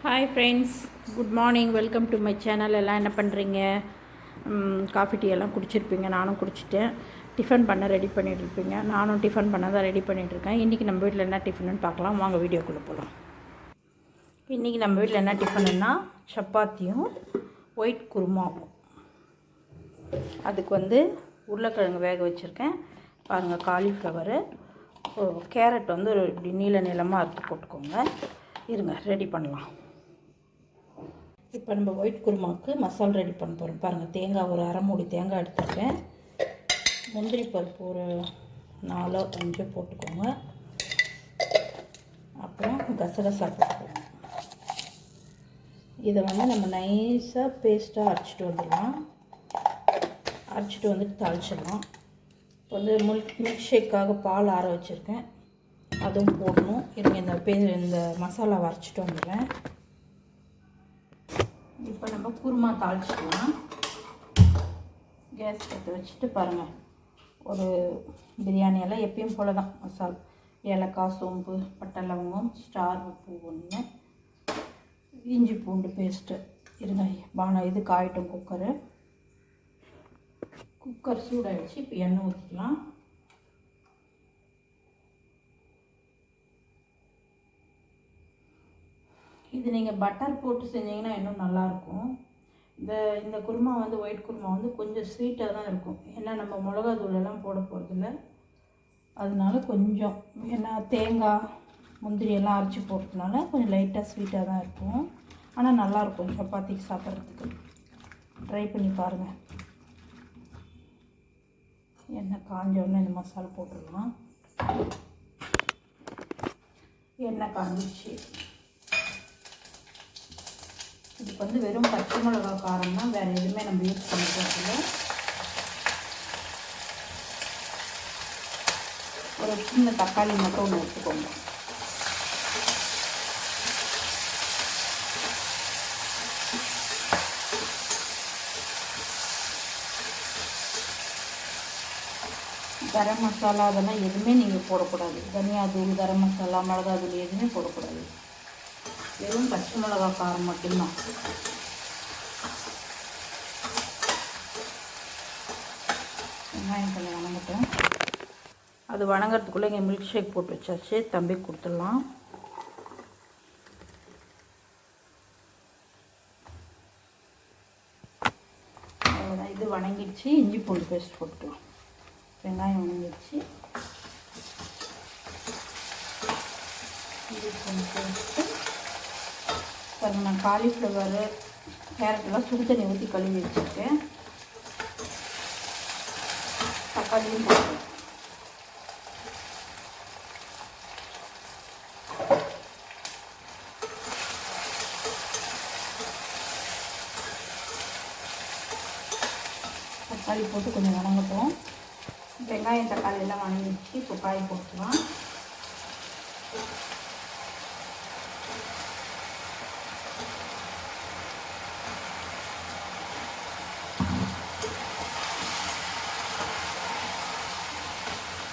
Hi friends, good morning. Welcome to my channel. எல்லாம் என்ன பண்ணுறீங்க? காஃபி டீ எல்லாம் குடிச்சிருப்பீங்க. நானும் குடிச்சிட்டேன். டிஃபன் பண்ண ரெடி பண்ணிகிட்ருப்பீங்க. நானும் டிஃபன் பண்ண தான் ரெடி பண்ணிகிட்ருக்கேன். இன்றைக்கி நம்ம வீட்டில் என்ன டிஃபனுன்னு பார்க்கலாம். வாங்க வீடியோக்குள்ளே போகலாம். இன்றைக்கி நம்ம வீட்டில் என்ன டிஃபனுன்னா சப்பாத்தியும் ஒயிட் குருமாவும். அதுக்கு உருளைக்கிழங்கு வேக வச்சுருக்கேன். பாருங்கள், காலிஃப்ளவரு, கேரட் ஒரு இப்படி நீள நீளமாக அறுத்து போட்டுக்கோங்க. இருங்க, ரெடி பண்ணலாம். இப்போ நம்ம ஒயிட் குருமாவுக்கு மசாலா ரெடி பண்ண போகிறோம். பாருங்கள், தேங்காய் ஒரு அரை மூடி தேங்காய் எடுத்துருக்கேன். முந்திரி பருப்பு ஒரு 4-5 போட்டுக்கோங்க. அப்புறம் கசகசா போட்டுக்கோங்க. இதை நம்ம நைஸாக பேஸ்ட்டாக அரைச்சிட்டு வந்துடலாம். அரைச்சிட்டு வந்துட்டு தாளிச்சிடலாம். இப்போ மில்க் ஷேக்காக பால் ஆற வச்சுருக்கேன், அதுவும் போடணும். இருங்க, இந்த மசாலா அரைச்சிட்டு வந்துடுறேன். இப்போ நம்ம குருமா தாளிச்சிக்கலாம். கேஸ் பற்ற வச்சுட்டு பாருங்கள், ஒரு பிரியாணி எல்லாம் எப்பயும் போல தான் மசாலா, ஏலக்காய், சோம்பு, பட்டை, லவங்கம், ஸ்டார் பூ 1, இஞ்சி பூண்டு பேஸ்ட்டு. இருங்க, இது காயட்டும். குக்கர் சூடாகிடுச்சு. இப்போ எண்ணெய் ஊற்றிக்கலாம். இது நீங்கள் பட்டர் போட்டு செஞ்சீங்கன்னா இன்னும் நல்லாயிருக்கும். இந்த குருமா ஒயிட் குருமா கொஞ்சம் ஸ்வீட்டாக தான் இருக்கும். ஏன்னா நம்ம மிளகா தூளெல்லாம் போட போகிறதில்ல. அதனால கொஞ்சம் தேங்காய், முந்திரி எல்லாம் அரைச்சி போட்டதுனால கொஞ்சம் லைட்டாக ஸ்வீட்டாக தான் இருக்கும். ஆனால் நல்லாயிருக்கும் சப்பாத்திக்கு சாப்பிட்றதுக்கு. ட்ரை பண்ணி பாருங்கள். எண்ணெய் காஞ்சோடனே இந்த மசாலா போட்டுடலாம். எண்ணெய் காஞ்சிச்சு. இதுக்கு வெறும் பச்சை மிளகா காரம் தான், வேறு எதுவுமே நம்ம யூஸ் பண்ணிக்கிறதில்ல. ஒரு சின்ன தக்காளி மட்டும் ஒன்று எடுத்துக்கோங்க. கரம் மசாலா அதெல்லாம் எதுவுமே நீங்கள் போடக்கூடாது. தனியா தூள், கரம் மசாலா, மிளகா தூள் எதுவுமே போடக்கூடாது. வெறும் பச்சை மிளகா காரம் மட்டும்தான். வெங்காயம் கொஞ்சம் வணங்கட்டும். அது வணங்கிறதுக்குள்ளே இங்கே மில்க் ஷேக் போட்டு வச்சாச்சு. தம்பி கொடுத்துடலாம். அவ்வளோதான், இது வணங்கிடுச்சு. இஞ்சி பூண்டு பேஸ்ட் போட்டுக்கலாம். வெங்காயம் வணங்கிடுச்சு. இஞ்சி பூண்டு பேஸ்ட்டு பாருங்கள். நான் காலிஃப்ளவரு, கேரட்டெல்லாம் சுடு தண்ணி ஊற்றி கழுவி வச்சுருக்கேன். தக்காளியும் போட்டு தக்காளி போட்டு கொஞ்சம் வணங்கட்டும். வெங்காயம் தக்காளி எல்லாம் வணங்கிடுச்சு. இப்போ காய் போட்டுக்கலாம்.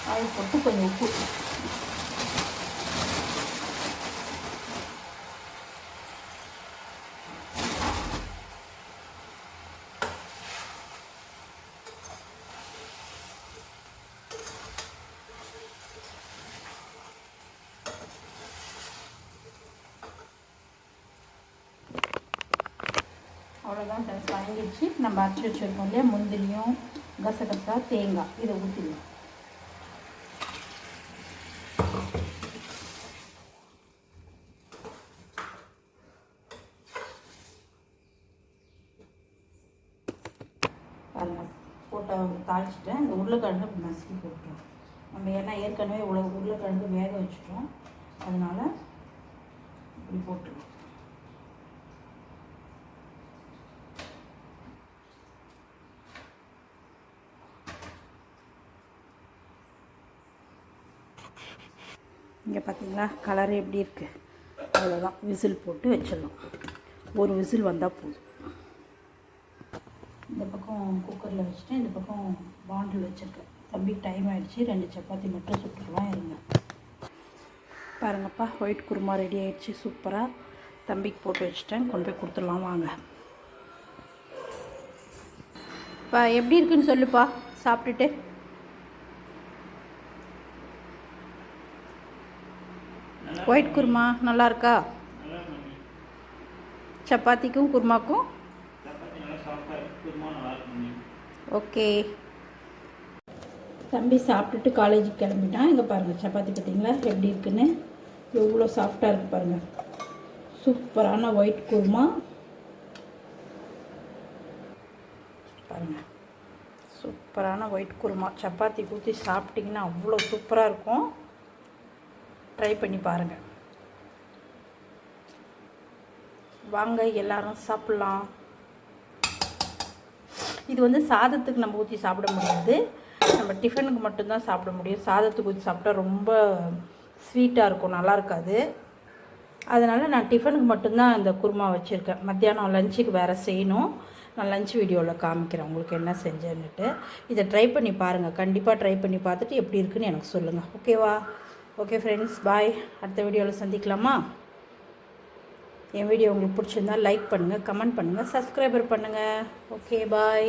காய் போட்டு கொஞ்சம் உப்பு. அவ்வளோதான், வணங்கிடுச்சு. நம்ம அரைச்சி வச்சுருக்கோம் இல்லையா, முந்திரியும் கசகசா, தேங்காய், இதை ஊற்றிடலாம். பாருங்கள், போட்ட தாளிச்சிட்டேன். இந்த உருளைக்கிழங்கு நசுக்கி போட்டுருவோம். நம்ம ஏன்னா ஏற்கனவே உருளைக்கிழங்கு வேக வச்சுட்டோம், அதனால் இப்படி போட்டுருவோம். இங்கே பார்த்தீங்களா, கலர் எப்படி இருக்குது? அவ்வளோதான், விசில் போட்டு வச்சிடலாம். ஒரு விசில் வந்தால் போதும். இந்த பக்கம் குக்கரில் வச்சுட்டேன், இந்த பக்கம் பாண்டில் வச்சுருக்கேன். தம்பி டைம் ஆகிடுச்சு. 2 சப்பாத்தி மட்டும் சுட்டுக்கலாம். இருங்க, பாருங்கப்பா, ஒயிட் குருமா ரெடி ஆகிடுச்சு. சூப்பராக தம்பிக்கு போட்டு வச்சுட்டேன், கொண்டு போய் கொடுத்துடலாம் வாங்க. இப்போ எப்படி இருக்குன்னு சொல்லுப்பா சாப்பிட்டுட்டு. ஒயிட் குருமா நல்லா இருக்கா? சப்பாத்திக்கும் குருமாக்கும் ஓகே. தம்பி சாப்பிட்டுட்டு காலேஜுக்கு கிளம்பிட்டான். இங்கே பாருங்கள் சப்பாத்தி பார்த்தீங்களா எப்படி இருக்குன்னு, எவ்வளோ சாஃப்டாக இருக்குது பாருங்கள். சூப்பரான ஒயிட் குருமா பாருங்கள், சூப்பரான ஒயிட் குருமா. சப்பாத்தி ஊற்றி சாப்பிட்டிங்கன்னா அவ்வளோ சூப்பராக இருக்கும். ட்ரை பண்ணி பாருங்கள். வாங்க எல்லோரும் சாப்பிட்லாம். இது வந்து சாதத்துக்கு நம்ம ஊற்றி சாப்பிட முடியாது, நம்ம டிஃபனுக்கு மட்டும்தான் சாப்பிட முடியும். சாதத்துக்கு ஊற்றி சாப்பிட்டா ரொம்ப ஸ்வீட்டாக இருக்கும், நல்லா இருக்காது. அதனால் நான் டிஃபனுக்கு மட்டும்தான் இந்த குருமா வச்சுருக்கேன். மத்தியானம் லஞ்சுக்கு வேறு செய்யணும். நான் லஞ்ச் வீடியோவில் காமிக்கிறேன் உங்களுக்கு என்ன செஞ்சேன்னுட்டு. இதை ட்ரை பண்ணி பாருங்கள், கண்டிப்பாக ட்ரை பண்ணி பார்த்துட்டு எப்படி இருக்குன்னு எனக்கு சொல்லுங்கள். ஓகேவா? ஓகே ஃப்ரெண்ட்ஸ், பாய். அடுத்த வீடியோவில் சந்திக்கலாமா? என் வீடியோ உங்களுக்கு பிடிச்சிருந்தால் லைக் பண்ணுங்கள், கமெண்ட் பண்ணுங்கள், சப்ஸ்கிரைபர் பண்ணுங்கள். Okay bye.